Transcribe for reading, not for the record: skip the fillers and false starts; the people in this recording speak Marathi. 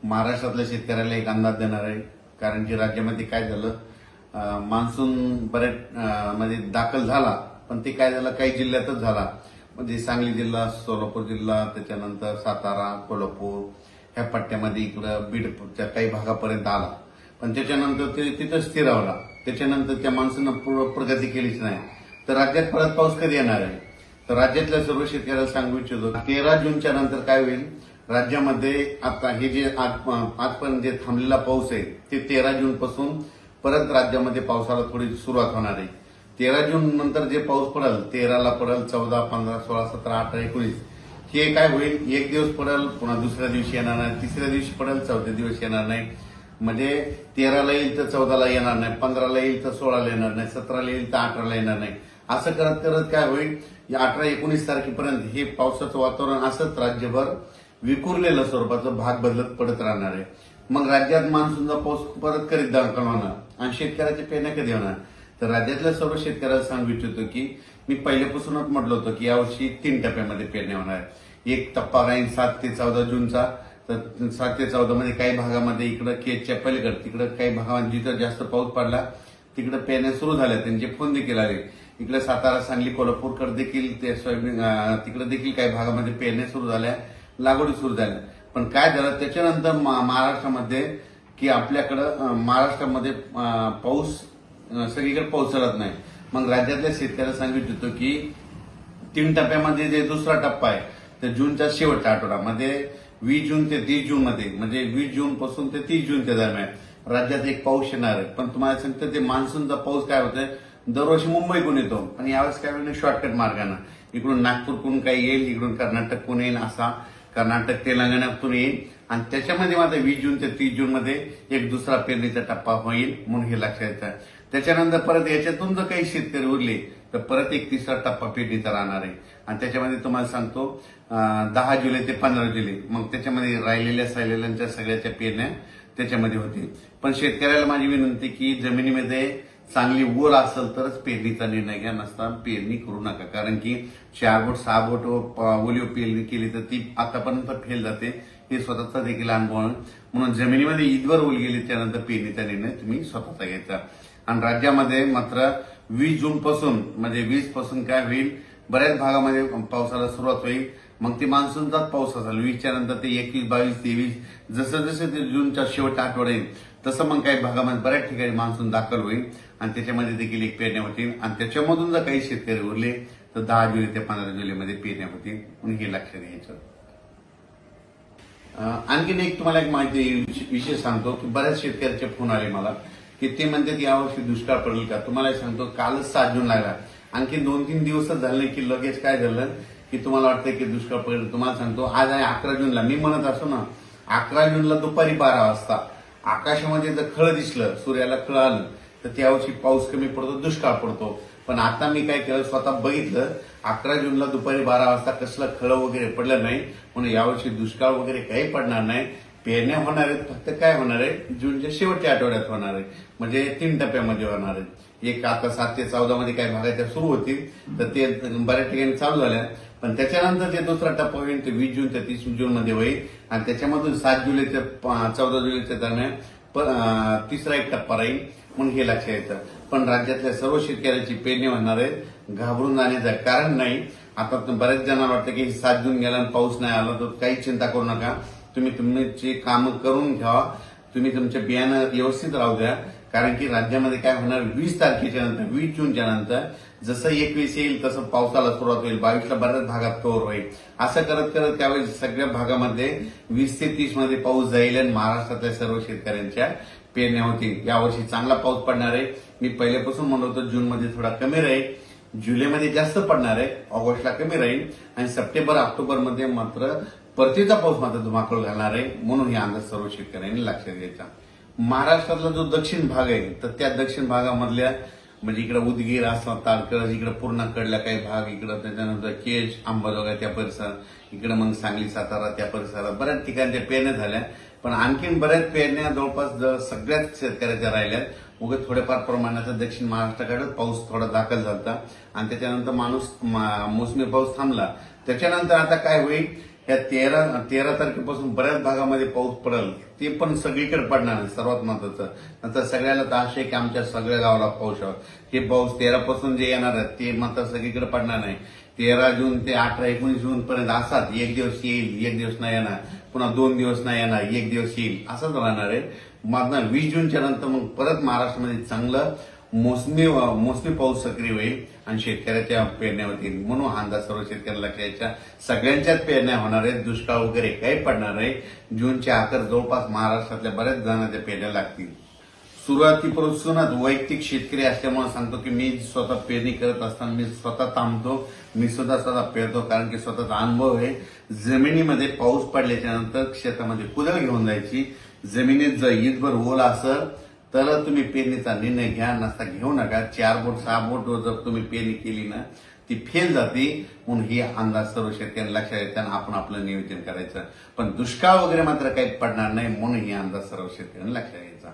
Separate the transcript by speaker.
Speaker 1: महाराष्ट्रातल्या शेतकऱ्याला एक अंदाज देणार आहे। कारण की राज्यामध्ये काय झालं, मान्सून बरेच म्हणजे दाखल झाला, पण ते काय झालं काही जिल्ह्यातच झाला। म्हणजे सांगली जिल्हा, सोलापूर जिल्हा, त्याच्यानंतर सातारा, कोल्हापूर ह्या पट्ट्यामध्ये इकडं बीडच्या काही भागापर्यंत आला, पण त्याच्यानंतर ते तिथं स्थिरावला। त्याच्यानंतर त्या मान्सूननं प्रगती केलीच नाही। तर राज्यात परत पाऊस कधी येणार आहे? तर राज्यातल्या सर्व शेतकऱ्याला सांगू इच्छितो 13 जूनच्या नंतर काय होईल, राज्यामध्ये आता हे जे आजपर्यंत जे थांबलेला पाऊस आहे ते 13 जून पासून परत राज्यामध्ये पावसाला थोडी सुरुवात होणार आहे। 13 जून नंतर जे पाऊस पडेल, 13 ला पडेल, 14, 15, 16, 17, 18, 19 हे काय होईल, एक दिवस पडेल, पुन्हा दुसऱ्या दिवशी येणार नाही, तिसऱ्या दिवशी पडेल, चौथ्या दिवशी येणार नाही। म्हणजे 13 ला येईल तर 14 ला येणार नाही, 15 ला येईल तर 16 ला येणार नाही, 17 ला येईल तर 18 ला येणार नाही। असं करत करत काय होईल, या 18-19 तारखेपर्यंत हे पावसाचं वातावरण असंच राज्यभर विखुरलेलं स्वरूपाचं भाग बदलत पडत राहणार आहे। मग राज्यात मान्सूनचा पाऊस परत करीत दाखल होणार आणि शेतकऱ्याचे पेरण्या कधी होणार? तर राज्यातल्या सर्व शेतकऱ्याला सांगू इच्छितो की मी पहिल्यापासूनच म्हटलं होतं की यावर्षी 3 टप्प्यामध्ये पेरण्या होणार आहे। एक टप्पा राहील 7 ते 14 जूनचा, तर 7 ते 14 मध्ये काही भागामध्ये इकडं केजच्या पलीकडे तिकडं काही भागामध्ये जिथं जास्त पाऊस पडला तिकडे पेरण्या सुरू झाल्या, त्यांचे फोन देखील आले। इकडे सातारा, सांगली, कोल्हापूरकडे देखील ते सोयाबीन तिकडे देखील काही भागामध्ये पेरण्या सुरू झाल्या, लागवडी सुरू झाल्या। पण काय झालं त्याच्यानंतर महाराष्ट्रामध्ये की आपल्याकडं महाराष्ट्रामध्ये पाऊस सगळीकडे पाऊसळत नाही। मग राज्यातल्या शेतकऱ्याला सांगू इच्छितो की 3 टप्प्यामध्ये जे दुसरा टप्पा आहे तर जूनच्या शेवटच्या आठवड्यामध्ये 20 जून ते 30 जून मध्ये, म्हणजे 20 जून पासून ते 30 जूनच्या दरम्यान राज्यात एक पाऊस येणार आहे। पण तुम्हाला सांगतो ते मान्सूनचा पाऊस काय होतोय, दरवर्षी मुंबईकडून येतो, पण यावेळेस काय होईल शॉर्टकट मार्गाने इकडून नागपूरकडून काही येईल, इकडून कर्नाटककडून येईल, असा कर्नाटक तेलंगणातून येईल आणि त्याच्यामध्ये मात्र 20 जून ते 30 जून मध्ये एक दुसरा पेरणीचा टप्पा होईल, म्हणून हे लक्षात येतं। त्याच्यानंतर परत याच्यातून जर काही शेतकरी उरले तर परत एक तिसरा टप्पा पेरणीचा राहणार आहे आणि त्याच्यामध्ये तुम्हाला सांगतो 10 जुलै ते 15 जुलै, मग त्याच्यामध्ये राहिलेल्या सायलेल्यांच्या सगळ्याच्या पेरण्या त्याच्यामध्ये होतील। पण शेतकऱ्याला माझी विनंती की जमिनीमध्ये चांगली ओल असेल तरच पेरणीचा निर्णय घ्या, नसता पेरणी करू नका। कारण की 4 बोट 6 बोट ओलीव पेरणी केली तर ती आतापर्यंत फेल जाते, हे स्वतःचा देखील अनुभव आहे। म्हणून जमिनीमध्ये ईदवर ओल गेली त्यानंतर पेरणीचा निर्णय तुम्ही स्वतःचा घ्यायचा। आणि राज्यामध्ये मात्र 20 जून पासून म्हणजे 20 पासून काय होईल, बऱ्याच भागामध्ये पावसाला सुरुवात होईल। मग ते मान्सूनचाच पाऊस असेल 20च्या नंतर ते 21, 22, 23 जसं जसं ते जूनच्या शेवटच्या आठवडा येईल तसं मग काही भागामध्ये बऱ्याच ठिकाणी मान्सून दाखल होईल आणि त्याच्यामध्ये देखील एक पेरण्या होतील आणि त्याच्यामधून जर काही शेतकरी उरले तर 10 जुलै ते 15 जुलैमध्ये पेरण्या होतील, म्हणून हे लक्षात घ्यायचं। आणखीन एक तुम्हाला एक माहिती विषय सांगतो की बऱ्याच शेतकऱ्याचे फोन आले मला की ते म्हणतात यावर्षी दुष्काळ पडेल का। तुम्हाला सांगतो कालच 7 जून लागला, आणखी 2-3 दिवसच झाले की लगेच काय झालं की तुम्हाला वाटतं की दुष्काळ पडेल। तुम्हाला सांगतो आज आहे 11 जूनला, मी म्हणत असतो ना 11 जूनला दुपारी 12 वाजता आकाशामध्ये जर खळ दिसलं, सूर्याला खळ आलं तर त्यावर्षी पाऊस कमी पडतो, दुष्काळ पडतो। पण आता मी काय केलं, स्वतः बघितलं 11 जूनला दुपारी 12 वाजता कसलं खळ वगैरे पडलं नाही, म्हणून यावर्षी दुष्काळ वगैरे काही पडणार नाही। पेरण्या होणार आहेत, फक्त काय होणार आहे जूनच्या शेवटच्या आठवड्यात होणार आहे, म्हणजे 3 टप्प्यामध्ये होणार आहे। एक आता 7 ते 14 मध्ये काही भागाच्या सुरू होतील तर ते बऱ्याच ठिकाणी चालू झाल्या, पण त्याच्यानंतर जे दुसरा टप्पा होईल ते 20 जून ते 30 जून मध्ये होईल आणि त्याच्यामधून 7 जुलै ते 14 जुलैच्या दरम्यान तिसरा एक टप्पा राहील, म्हणून हे लक्षात येतं। पण राज्यातल्या सर्व शेतकऱ्यांची पेरणी होणार आहे, घाबरून जाण्याचं कारण नाही। आता बऱ्याच जणांना वाटतं की 7 जून गेला आणि पाऊस नाही आला तर काही चिंता करू नका, तुम्ही तुमची कामं करून घ्या, तुम्ही तुमच्या बियाणं व्यवस्थित राहू द्या। कारण की राज्यामध्ये काय होणार 20 तारखेच्या नंतर 20 जूनच्या नंतर जसं 21 येईल तसं पावसाला सुरुवात होईल, 22 ला बऱ्याच भागात कव्हर होईल। असं करत करत त्यावेळेस सगळ्या भागामध्ये 20 ते 30 मध्ये पाऊस जाईल आणि महाराष्ट्रातल्या सर्व शेतकऱ्यांच्या पेरण्या होतील। यावर्षी चांगला पाऊस पडणार आहे, मी पहिल्यापासून म्हणत होतो जून मध्ये थोडा कमी राहील, जुलैमध्ये जास्त पडणार आहे, ऑगस्टला कमी राहील आणि सप्टेंबर ऑक्टोबर मध्ये मात्र परतीचा पाऊस मात्र धुमाकूळ घालणार आहे, म्हणून हे अंदाज सर्व शेतकऱ्यांनी लक्षात घ्यायचा। महाराष्ट्रातला जो दक्षिण भाग आहे तर त्या दक्षिण भागामधल्या म्हणजे इकडे उदगीर, आसाम, तारकळज, इकडे पूर्णाकडल्या काही भाग, इकडे त्याच्यानंतर केज, अंबाजोगाई त्या परिसरात, इकडे मग सांगली, सातारा त्या परिसरात बऱ्याच ठिकाणच्या पेरण्या झाल्या। पण आणखीन बऱ्याच पेरण्या जवळपास सगळ्याच शेतकऱ्याच्या राहिल्यात, उगाच थोड्याफार प्रमाणात दक्षिण महाराष्ट्राकडे पाऊस थोडा दाखल झाला आणि त्याच्यानंतर मोसमी पाऊस थांबला। त्याच्यानंतर आता काय होईल ह्या तेरा तारखेपासून बऱ्याच भागामध्ये पाऊस पडेल, ते पण सगळीकडे पडणार नाही. सर्वात महत्वाचं नंतर सगळ्याला तर आशय की आमच्या सगळ्या गावाला पाऊस यावा. हे पाऊस 13 पासून जे येणार आहे ते मात्र सगळीकडे पडणार नाही. 13 जून ते 18-19 जून पर्यंत असाच एक दिवस येईल, एक दिवस नाही येणार, पुन्हा 2 दिवस नाही येणार, एक दिवस येईल, असंच राहणार आहे. मग 20 जूनच्या नंतर मग परत महाराष्ट्रामध्ये चांगलं मोसमी पाऊस सक्रिय होईल आणि शेतकऱ्याच्या पेरण्या होतील. म्हणून हा अंदाज सर्व शेतकऱ्याला लक्षात, सगळ्यांच्याच पेरण्या होणार आहेत. दुष्काळ वगैरे काही पडणार नाही. जूनच्या अखेर जवळपास महाराष्ट्रातल्या बऱ्याच जणांच्या पेरण्या लागतील. सुरुवातीपासूनच वैयक्तिक शेतकरी असल्यामुळे सांगतो की मी स्वतः पेरणी करत असताना मी स्वतः थांबतो, मी स्वतः पेरतो, कारण की स्वतःचा अनुभव आहे. जमिनीमध्ये पाऊस पडल्याच्या नंतर शेतामध्ये कुदळ घेऊन जायची. जमिनीत जर ईदभर ओल असेल तर तुम्ही पेरणीचा निर्णय घ्या, नसता घेऊ नका. 4 बोट 6 बोट जर तुम्ही पेरणी केली ना ती फेल जाते. म्हणून ही अंदाज सर्व शेतकऱ्यांना लक्षात येतात आणि आपण आपलं नियोजन करायचं. पण दुष्काळ वगैरे मात्र काही पडणार नाही, म्हणून ही अंदाज सर्व शेतकऱ्यांना लक्षात घ्यायचा.